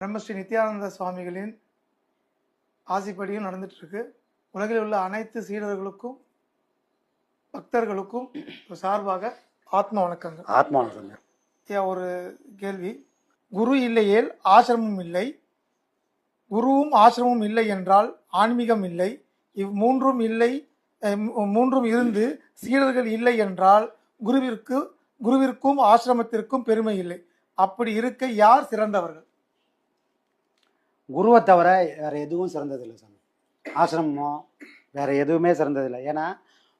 பிரம்மஸ்ரீ நித்யானந்த சுவாமிகளின் ஆசிப்படியும் நடந்துட்டு இருக்கு. உலகில் உள்ள அனைத்து சீடர்களுக்கும் பக்தர்களுக்கும் சார்பாக ஆத்ம வணக்கங்கள். ஆத்மா வணக்கங்கள். ஒரு கேள்வி, குரு இல்லையேல் ஆசிரமம் இல்லை, குருவும் ஆசிரமமும் இல்லை என்றால் ஆன்மீகம் இல்லை, மூன்றும் இல்லை, மூன்றும் இருந்து சீடர்கள் இல்லை என்றால் குருவிற்கும் ஆசிரமத்திற்கும் பெருமை இல்லை. அப்படி இருக்க யார் சிறந்தவர்கள்? குருவை தவிர வேற எதுவும் சிறந்ததில்லை சாமி. ஆசிரமமோ வேற எதுவுமே சிறந்ததில்லை. ஏன்னா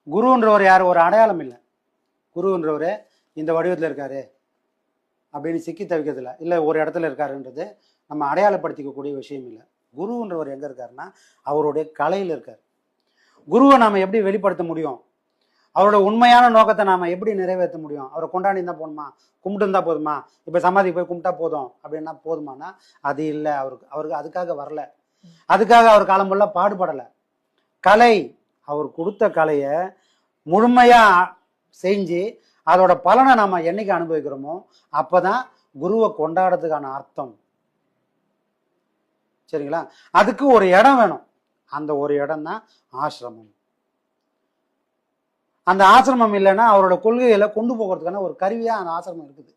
குருன்றவர் யார், ஒரு அடையாளம் இல்லை. குருன்றவர் இந்த வடிவத்தில் இருக்காரு அப்படின்னு சிக்கி தவிக்கிறதில்ல, இல்லை ஒரு இடத்துல இருக்காருன்றது நம்ம அடையாளப்படுத்திக்கக்கூடிய விஷயம் இல்லை. குருன்றவர் எங்கே இருக்காருன்னா அவருடைய கலையில் இருக்கார். குருவை நாம் எப்படி வெளிப்படுத்த முடியும்? அவரோட உண்மையான நோக்கத்தை நாம் எப்படி நிறைவேற்ற முடியும்? அவரை கொண்டாடி இருந்தால் போதுமா, கும்பிட்டு இருந்தால் போதுமா, இப்போ சமாதிக்கு போய் கும்பிட்டா போதும் அப்படின்னா போதுமானா அது இல்லை. அவருக்கு அதுக்காக வரல, அதுக்காக அவர் காலம் ஃபுல்லாக பாடுபடலை. கலை, அவர் கொடுத்த கலையை முழுமையாக செஞ்சு அதோட பலனை நாம் என்னைக்கு அனுபவிக்கிறோமோ அப்போ தான் குருவை கொண்டாடுறதுக்கான அர்த்தம். சரிங்களா? அதுக்கு ஒரு இடம் வேணும். அந்த ஒரு இடம் தான் ஆசிரமம். அந்த ஆசிரமம் இல்லைன்னா அவரோட கொள்கைகளை கொண்டு போகிறதுக்கான ஒரு கருவியாக அந்த ஆசிரமம் இருக்குது.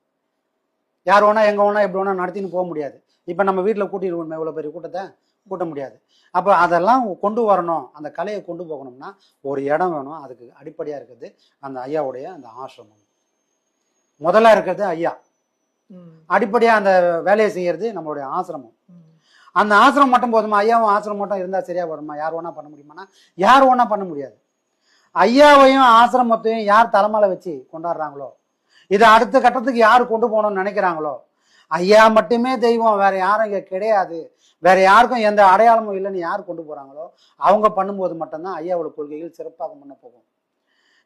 யார் வேணா எங்கே வேணா எப்படி வேணா நடத்தின்னு போக முடியாது. இப்போ நம்ம வீட்டில் கூட்டிடுவோம், இவ்வளோ பெரிய கூட்டத்தை கூட்ட முடியாது. அப்போ அதெல்லாம் கொண்டு வரணும், அந்த கலையை கொண்டு போகணும்னா ஒரு இடம் வேணும். அதுக்கு அடிப்படையாக இருக்குது அந்த ஐயாவுடைய அந்த ஆசிரமம். முதல்ல இருக்கிறது ஐயா, அடிப்படையாக அந்த வேலையை செய்யறது நம்மளுடைய ஆசிரமம். அந்த ஆசிரமம் மட்டும் போதுமா? ஐயாவும் ஆசிரமம் மட்டும் இருந்தால் சரியா வருமா? யார் வேணா பண்ண முடியுமானா யார் வேணா பண்ண முடியாது. ஐயாவையும் ஆசிரமத்தையும் யார் தலைமையில வச்சு கொண்டாடுறாங்களோ, இதை அடுத்த கட்டத்துக்கு யார் கொண்டு போகணும்னு நினைக்கிறாங்களோ, ஐயா மட்டுமே தெய்வம், வேற யாரும் இங்க கிடையாது, வேற யாருக்கும் எந்த அடையாளமும் இல்லைன்னு யார் கொண்டு போறாங்களோ அவங்க பண்ணும்போது மட்டும்தான் ஐயாவோட கொள்கைகள் சிறப்பாக முன்ன போகும்.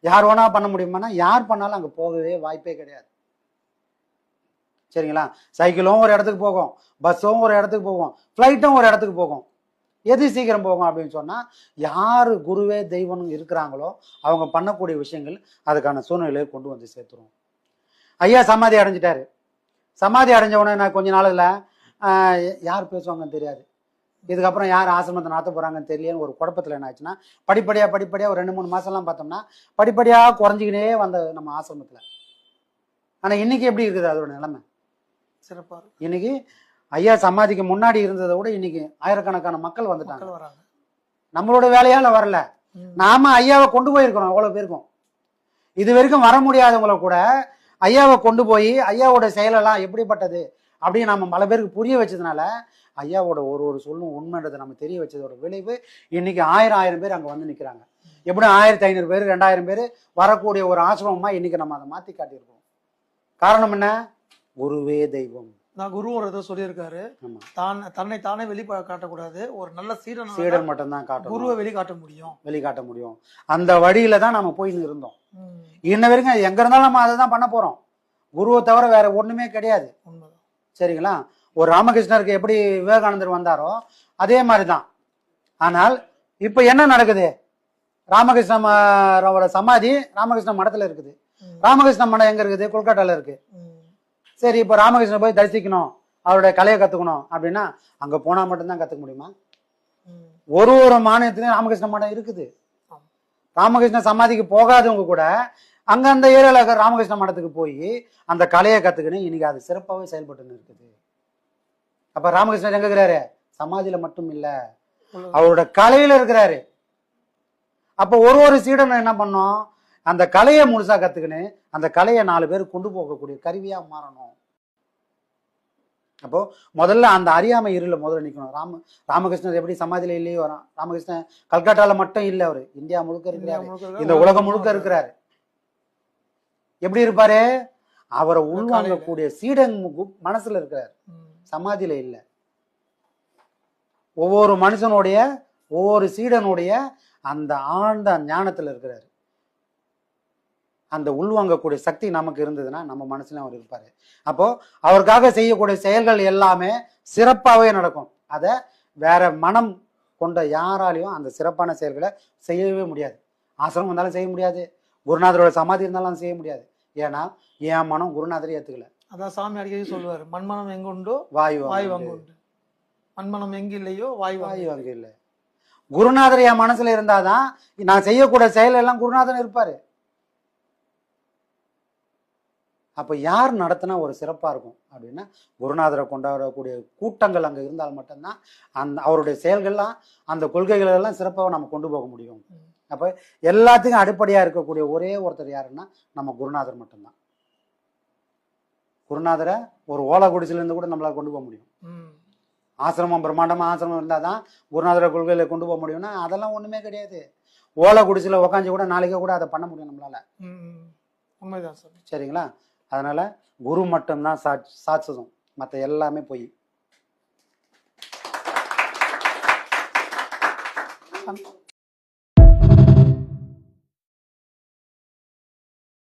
யார் வேணா பண்ண முடியுமானா யார் பண்ணாலும் அங்கே போகவே வாய்ப்பே கிடையாது. சரிங்களா? சைக்கிளும் ஒரு இடத்துக்கு போகும், பஸ்ஸும் ஒரு இடத்துக்கு போகும், ஃப்ளைட்டும் ஒரு இடத்துக்கு போகும். எது சீக்கிரம் போகும் அப்படின்னு சொன்னால் யார் குருவே தெய்வம் இருக்கிறாங்களோ அவங்க பண்ணக்கூடிய விஷயங்கள் அதுக்கான சூழ்நிலையை கொண்டு வந்து சேர்த்துரும். ஐயா சமாதி அடைஞ்சிட்டாரு. சமாதி அடைஞ்ச உடனே நான் கொஞ்ச நாளில் யார் பேசுவாங்கன்னு தெரியாது, இதுக்கப்புறம் யார் ஆசிரமத்தை நடத்த போகிறாங்கன்னு தெரியலன்னு ஒரு குழப்பத்தில் என்ன ஆச்சுன்னா படிப்படியாக ஒரு 2-3 மாதம்லாம் பார்த்தோம்னா படிப்படியாக குறைஞ்சிக்கினே வந்த நம்ம ஆசிரமத்தில். ஆனால் இன்னைக்கு எப்படி இருக்குது அதோட நிலைமை? சிறப்பாக. இன்னைக்கு ஐயா சமாதிக்கு முன்னாடி இருந்ததை விட இன்னைக்கு ஆயிரக்கணக்கான மக்கள் வந்துட்டாங்க. நம்மளோட வேலையால வரல, நாம ஐயாவை கொண்டு போயிருக்கிறோம். எவ்வளவு பேருக்கும் இது வரைக்கும் வர முடியாதவங்கள கூட ஐயாவை கொண்டு போய் ஐயாவோட செயலெல்லாம் எப்படிப்பட்டது அப்படின்னு நம்ம பல பேருக்கு புரிய வச்சதுனால ஐயாவோட ஒரு சொல்லும் உண்மைன்றதை நம்ம தெரிய வச்சதோட விளைவு இன்னைக்கு 1000 பேர் அங்க வந்து நிக்கிறாங்க. எப்படி 1500 பேர் 2000 பேர் வரக்கூடிய ஒரு ஆசிரமமா இன்னைக்கு நம்ம அதை மாத்தி காட்டியிருக்கோம். காரணம் என்ன? குருவே தெய்வம். நான் குருவும் சொல்லியிருக்காரு, தன்னை தானே காட்டக்கூடாது, ஒரு நல்ல சீடன் மட்டும்தான் காட்டும், குருவை வெளிக்காட்ட முடியும். அந்த வழியில தான் நம்ம போயின்னு இருந்தோம். இன்ன வரைக்கும் எங்க இருந்தாலும் நம்ம அதை தான் பண்ண போறோம். குருவை தவிர வேற ஒண்ணுமே கிடையாது. சரிங்களா? ஒரு ராமகிருஷ்ணருக்கு எப்படி விவேகானந்தர் வந்தாரோ அதே மாதிரிதான். ஆனால் இப்ப என்ன நடக்குது? ராமகிருஷ்ணரோட சமாதி ராமகிருஷ்ண மடத்துல இருக்குது. ராமகிருஷ்ண மடம் எங்க இருக்குது? கொல்கட்டால இருக்கு. சரி, இப்போ ராமகிருஷ்ணன் போய் தரிசிக்கணும், அவருடைய கலையை கத்துக்கணும் அப்படின்னா அங்க போனா மட்டும்தான் கத்துக்க முடியுமா? ஒரு மாநிலத்திலையும் ராமகிருஷ்ண மடம் இருக்குது. ராமகிருஷ்ண சமாதிக்கு போகாதவங்க கூட அங்க அந்த ஏரியால ராமகிருஷ்ண மடத்துக்கு போய் அந்த கலையை கத்துக்கணும். இன்னைக்கு அது சிறப்பாகவே செயல்பட்டு இருக்குது. அப்ப ராமகிருஷ்ணன் எங்க இருக்கிறாரு? சமாதியில மட்டும் இல்ல, அவரோட கலையில இருக்கிறாரு. அப்ப ஒரு சீடன் என்ன பண்ணோம்? அந்த கலையை முழுசா கத்துக்கின்னு அந்த கலையை 4 பேர் கொண்டு போகக்கூடிய கருவியா மாறணும். அப்போ முதல்ல அந்த அறியாமை இருள முதல்ல நிக்கணும். ராமகிருஷ்ணர் எப்படி சமாதியில இல்லையே வரான்? ராமகிருஷ்ணன் கல்கட்டால மட்டும் இல்லை, அவரு இந்தியா முழுக்க இருக்கிறாரு, இந்த உலகம் முழுக்க இருக்கிறாரு. எப்படி இருப்பாரு? அவரை உள்வாங்கக்கூடிய சீடன் மனசுல இருக்கிறார், சமாதியில இல்லை. ஒவ்வொரு மனுஷனுடைய ஒவ்வொரு சீடனுடைய அந்த ஆழ்ந்த ஞானத்துல இருக்கிறாரு. அந்த உள்வாங்கக்கூடிய சக்தி நமக்கு இருந்ததுன்னா நம்ம மனசுல அவர் இருப்பாரு. அப்போ அவருக்காக செய்யக்கூடிய செயல்கள் எல்லாமே சிறப்பாகவே நடக்கும். அதை வேற மனம் கொண்ட யாராலையும் அந்த சிறப்பான செயல்களை செய்யவே முடியாது. ஆசிரமம் இருந்தாலும் செய்ய முடியாது, குருநாதரோட சமாதி இருந்தாலும் செய்ய முடியாது. ஏன்னா என் மனம் குருநாதரை ஏத்துக்கல. அதான் சாமி அடிக்கடி சொல்லுவாரு, மண்மனம் எங்குண்டோ வாயு அங்குண்டு. மண்மனம் எங்கு இல்லையோ வாயு வாயு அங்க இல்லை. குருநாதர் என் மனசுல இருந்தாதான் நான் செய்யக்கூடிய செயல் எல்லாம் குருநாதன் இருப்பாரு. அப்ப யார் நடத்தினா ஒரு சிறப்பா இருக்கும் அப்படின்னா குருநாதரை கொண்டாடக்கூடிய கூட்டங்கள் அங்க இருந்தால் மட்டும்தான் அவருடைய செயல்கள்லாம் அந்த கொள்கைகள் எல்லாம் சிறப்பாக நம்ம கொண்டு போக முடியும். அப்ப எல்லாத்துக்கும் அடிப்படையா இருக்கக்கூடிய ஒரே ஒருத்தர் யாருன்னா நம்ம குருநாதர் மட்டும்தான். குருநாதரை ஒரு ஓலை குடிசையில இருந்து கூட நம்மளால கொண்டு போக முடியும். ஆசிரமம் பிரம்மாண்டமா ஆசிரமம் இருந்தாதான் குருநாதர கொள்கையில கொண்டு போக முடியும்னா அதெல்லாம் ஒண்ணுமே கிடையாது. ஓலை குடிசையில உக்காந்து கூட நாளைக்கே கூட அதை பண்ண முடியும் நம்மளால. உண்மைதான் சார். சரிங்களா? அதனால குரு மட்டும்தான் சாட்சதம், மற்ற எல்லாமே பொய்.